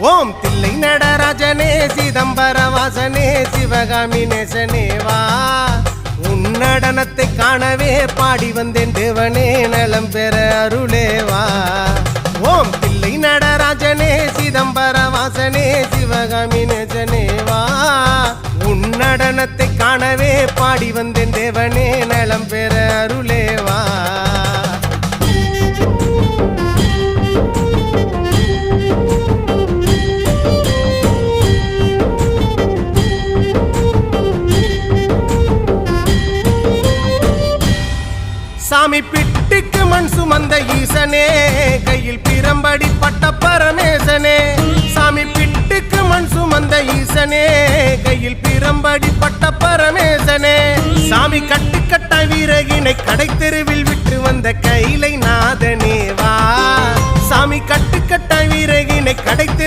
ஓம் தில்லை நடராஜனே சிதம்பர வாசனே சிவகாமி நேசனே வா உன் நடனத்தை காணவே பாடி வந்தேன் தேவனே நலம் பெற அருளே வா ஓம் தில்லை நடராஜனே சிதம்பர வாசனே சிவகாமி நேசனே வா உன் நடனத்தை காணவே பாடி வந்தேன் தேவனே நலம் பெற அருளே வா சாமி பிட்டுக்கு மண் சுமந்த ஈசனே கையில் பிரம்படி பட்ட பரமேசனே சாமி பிட்டுக்கு மண் சுமந்த ஈசனே கையில் பிரம்படி பட்ட பரமேசனே சாமி கட்டுக்கட்ட வீரகினை கடை தெருவில் விட்டு வந்த கைலை நாதனே வா சாமி கட்டுக்கட்ட வீரகினை கடை தெரு